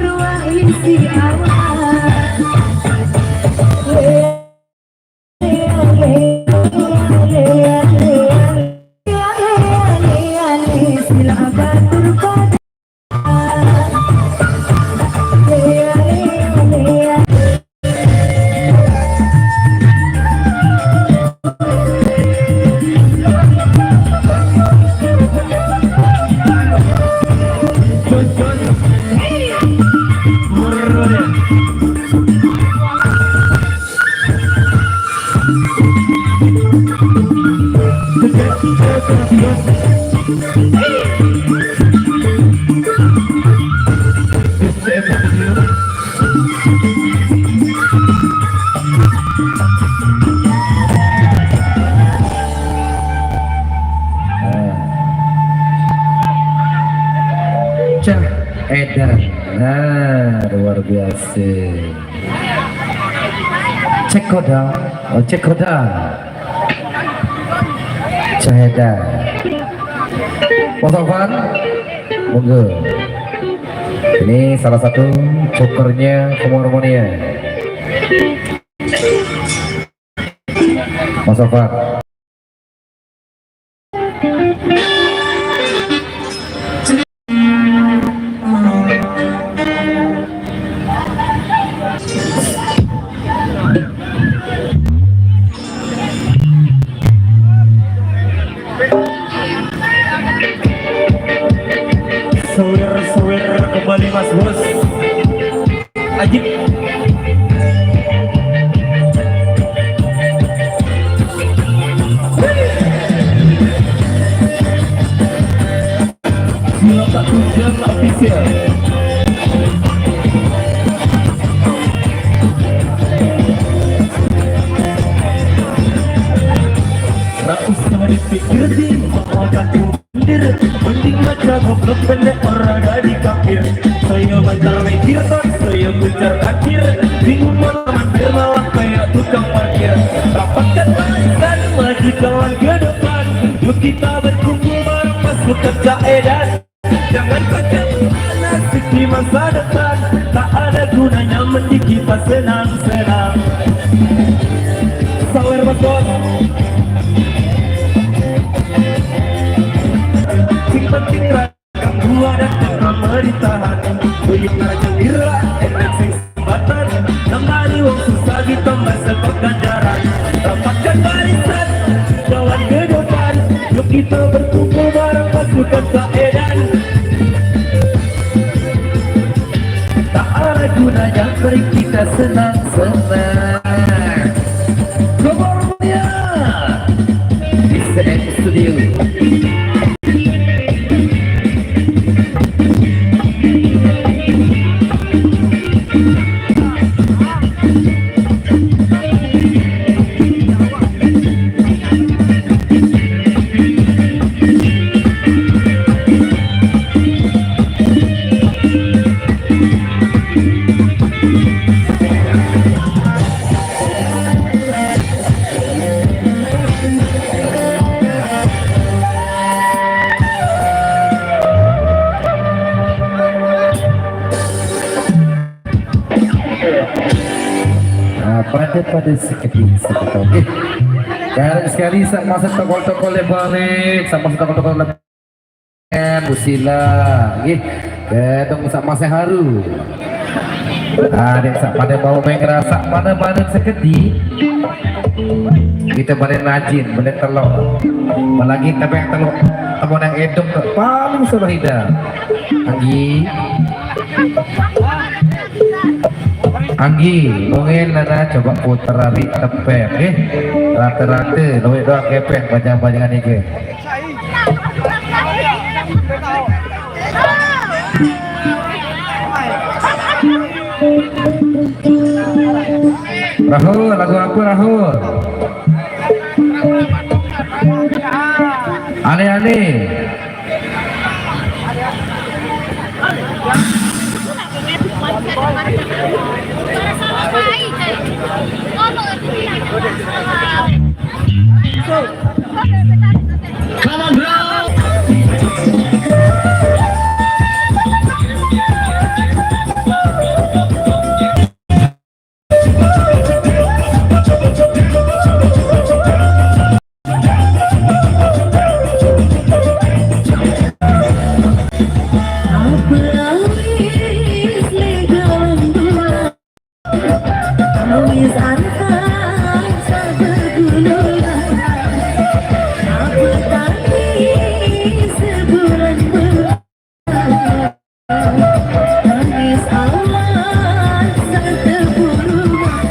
ruang isi Edan. Nah, luar biasa. Cek koda, oh cek koda. Caheda. Posofan, monggo. Ini salah satu jokernya Komormonia. Posofan. Sawer kembali Mas Bos Ajib. Silakan tujuan official. Rakus sama dipikir di makan kundir, penting baca goblok pendek orang dari kafir. Saya baca mikir tak, saya putar akhir, bingung malah hampir malah kayak tukang parkir. Rapatkan barisan, maju kawan ke depan, yuk kita berkumpul bareng pasukan Edan. Jangan kacau nasib di masa depan, tak ada gunanya mending kita senang-senang. Sawer Mas Bos. Penting ragam dua dan pemerintahan buyuk raja wira enak sing sembatan nambari wong susah ditambah sebab ganjaran. Rapatkan barisan kawan ke depan, yuk kita berkumpul bareng pasukan Edan. Tak ada gunanya mari kita senang-senang. Komormonia di CN Studio. Pada sekali karena sekali sama tokol-tokol lebaran sama tokol-tokol lebaran busila ketemu sama seharu adik pada mau ngerasa mana-mana sekedi kita pada rajin pada telok apalagi tapi yang telok teman yang edom paling sudah hidup Anggi, mungkin nana coba putar hari tepek, rata-rata, luwih doang kepek banyak-banyakan ini. Rahul, lagu apa Rahul? Ale-ale. Come on, bro. Pelawis legawan dua Awis antang sabergululan Apa tangis sebulan berlalu Tangis awan seteburuan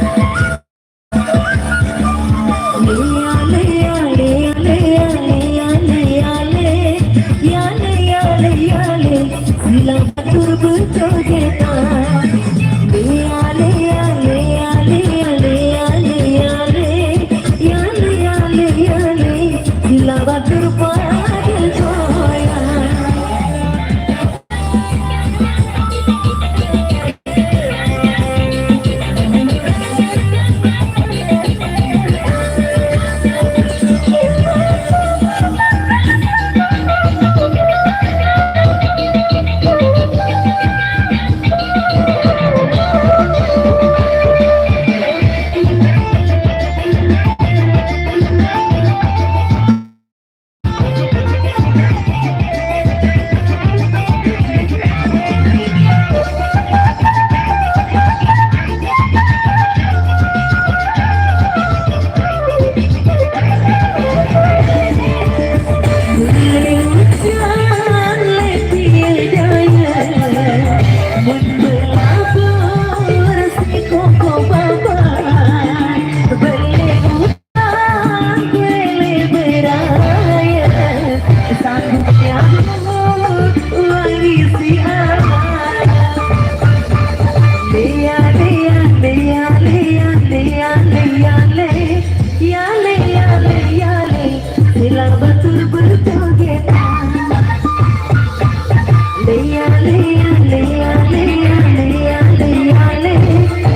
Lea lea lea lea lea lea lea lea lea lea Sila batur berjogetan Lea lea lea lea lea lea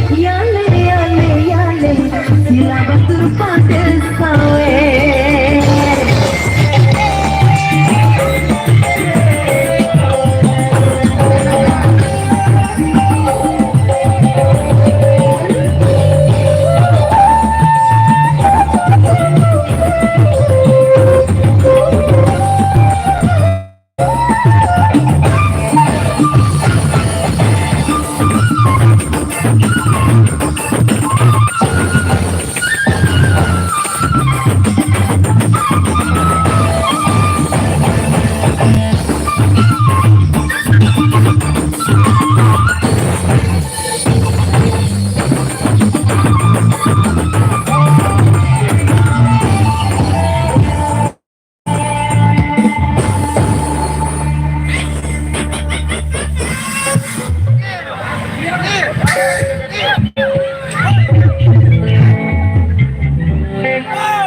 lea lea lea lea Sila batur padel goyang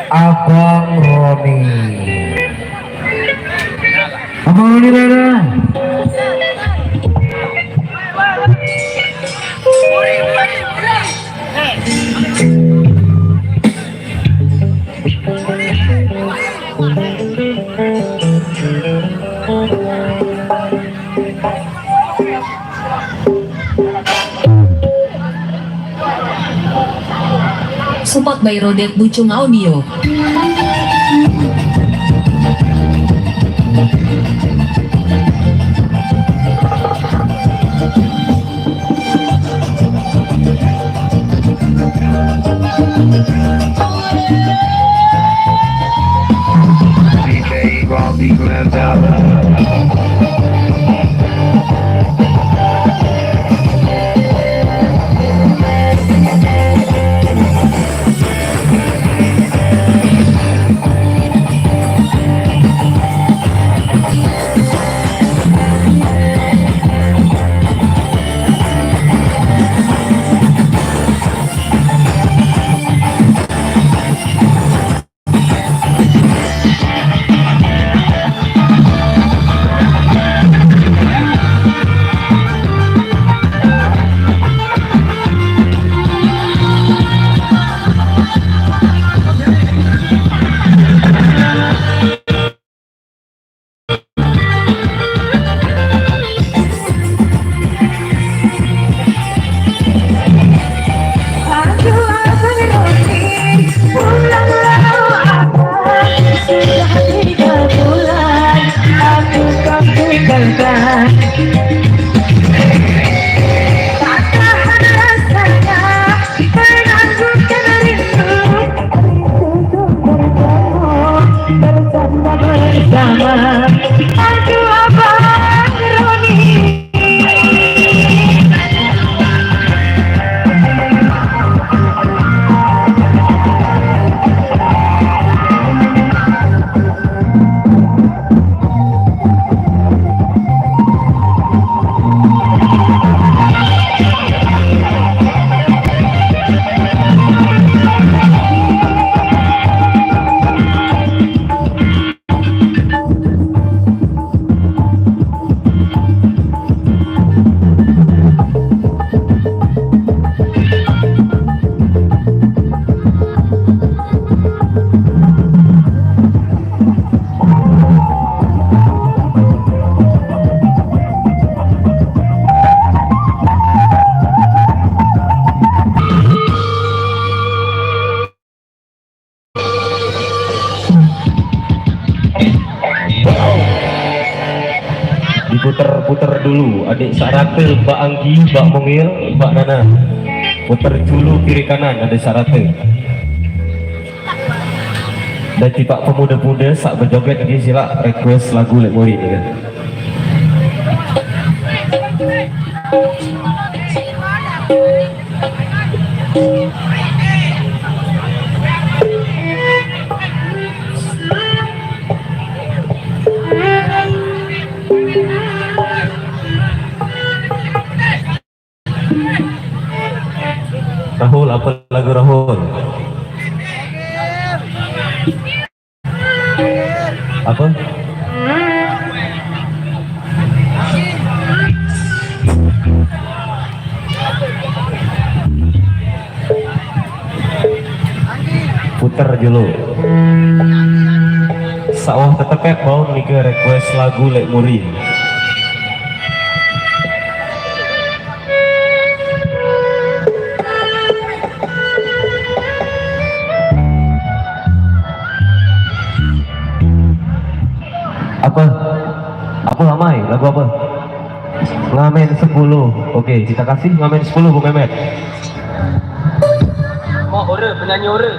Abang Roni. Abang Roni mana? Support by Rodet Bucung Audio. DJ Robbie Granada. adik Sarate, Mbak Anggi, Mbak Mungil, Mbak Nana. Putar dulu kiri kanan ada Sarate. Dan tiba pemuda-pemuda sak berjoget lagi sila request lagu Lek Mori ni kan. Rahul, apa lagu Rahul? Apa? Putar dulu. Sawah tetepet mau nih ke request lagu Lek Muri. Apa ramai lagu apa? Ngamen 10. Oke, kita kasih ngamen 10 Bu Mehmet. Mau ore penyanyi ore.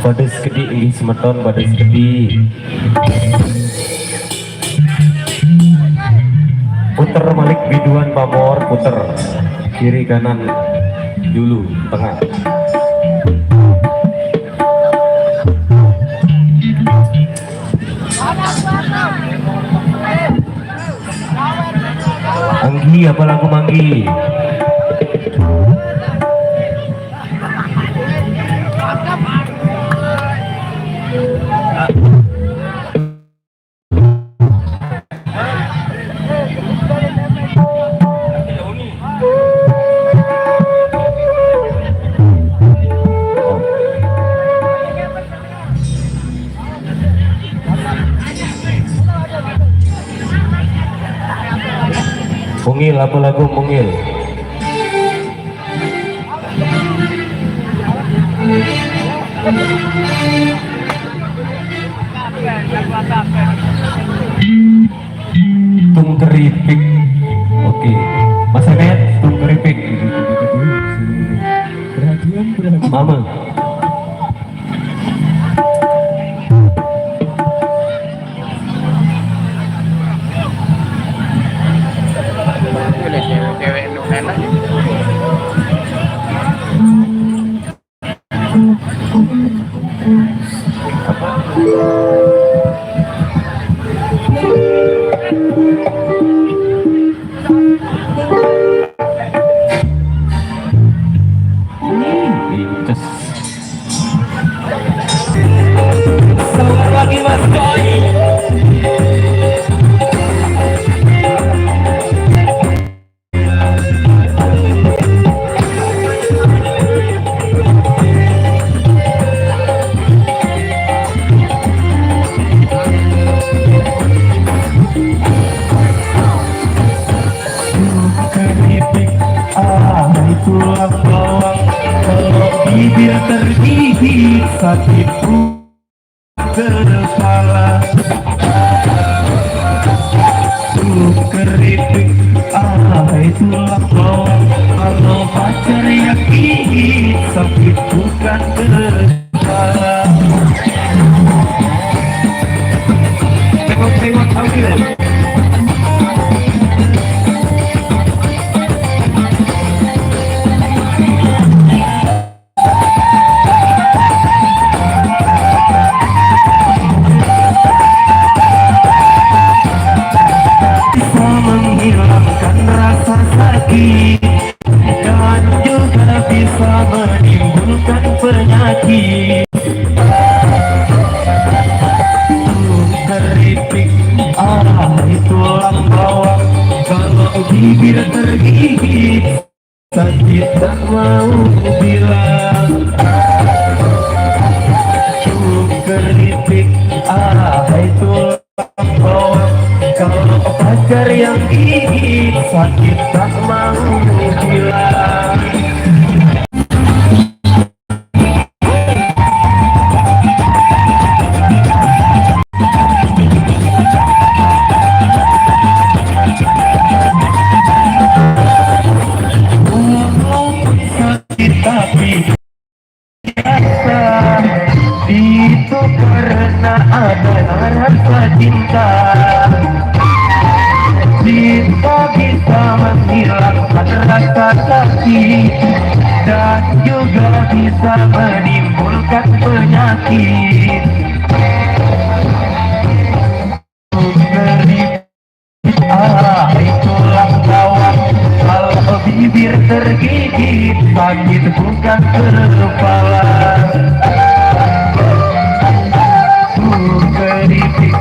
Badas gede ini semeton badas gede. Puter balik biduan pamor, puter kiri kanan dulu tengah. Manggi, apa lagu Manggi? Mungil, apa lagu Mungil? Tung keripik. Oke, Mas Emet, tung keripik. Mama. Selamat pagi Mas Boy. Tulang bawang, kalau bibir tergigit sakit kepala. Keripik, tulang bawang, kalau pacar yang gigit sakit bukan kepala. Tengok-tengok tampil. Menghilangkan rasa sakit dan juga bisa menimbulkan penyakit. Keripik, tulang bawang, kalau bibir tergigit sakit tak mau bilang. Keripik, tulang bawang, kalau pacar yang gigit sakit tak mau bilang. Sakit tapi biasa, itu karena ada rasa cinta. Cinta bisa menghilangkan rasa sakit dan juga bisa menimbulkan penyakit. Tulang bawang, kalau bibir tergigit sakit bukan kepala. Keripik,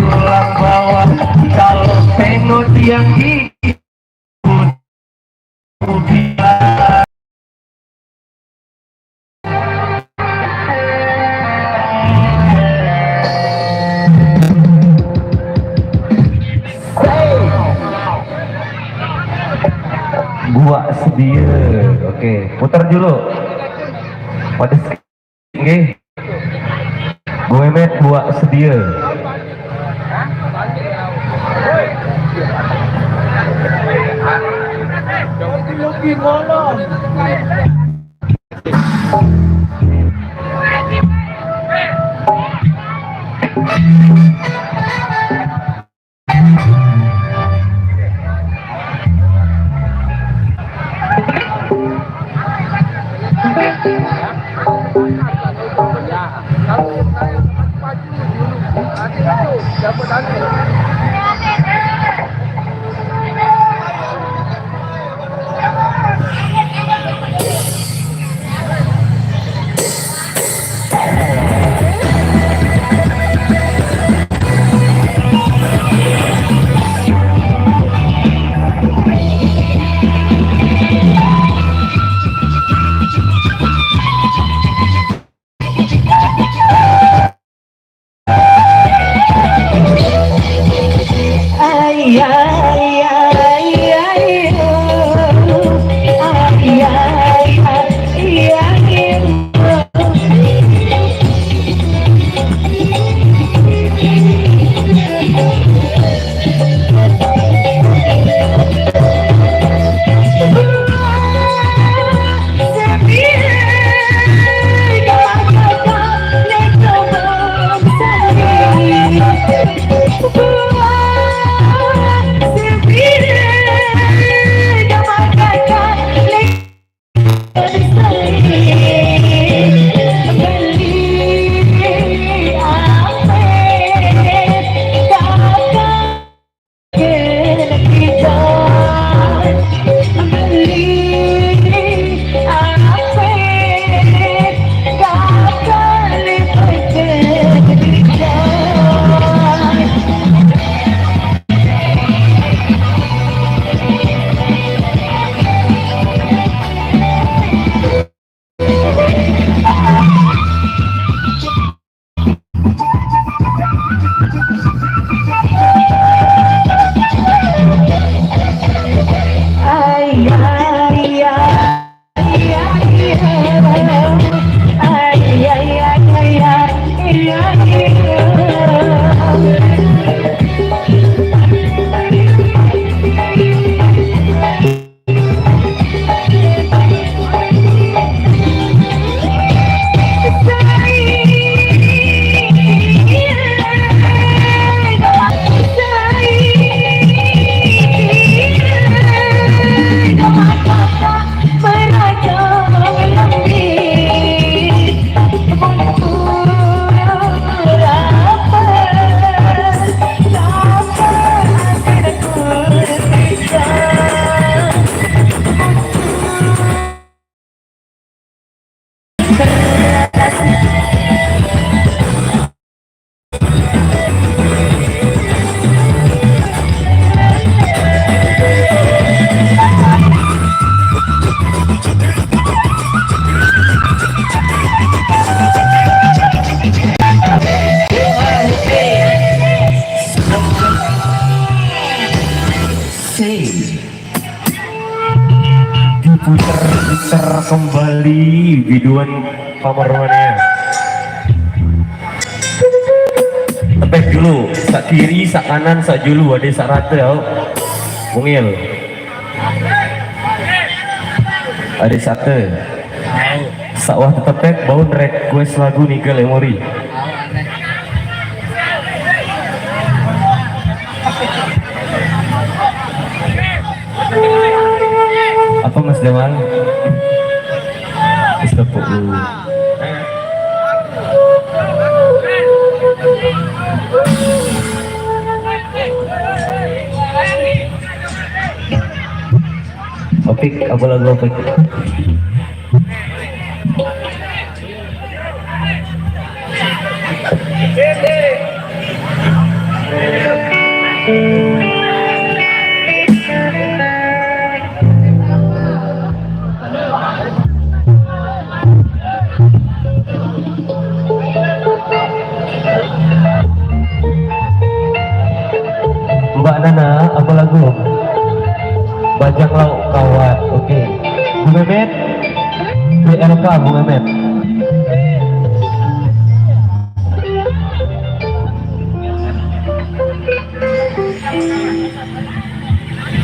tulang bawang, kalau tengok yang gigit gua sedia. Oke, putar dulu. Pada nggih. Gue met gua sedia. Asik. Diputer-puter kembali biduan pamerwannya. Tepek dulu, sak kiri, sak kanan, sak julu, ada sak rata ya. Bungil. Ada satu. Sak wah tepek bau request lagu Nickel Emory. Apa Mas Jamal? Istirahat dulu. Opik, apa lagu Opik? Mbak Nana, apa lagu? Bajak lauk kawat, oke. Bu Mehmet, BLK Bu Mehmet.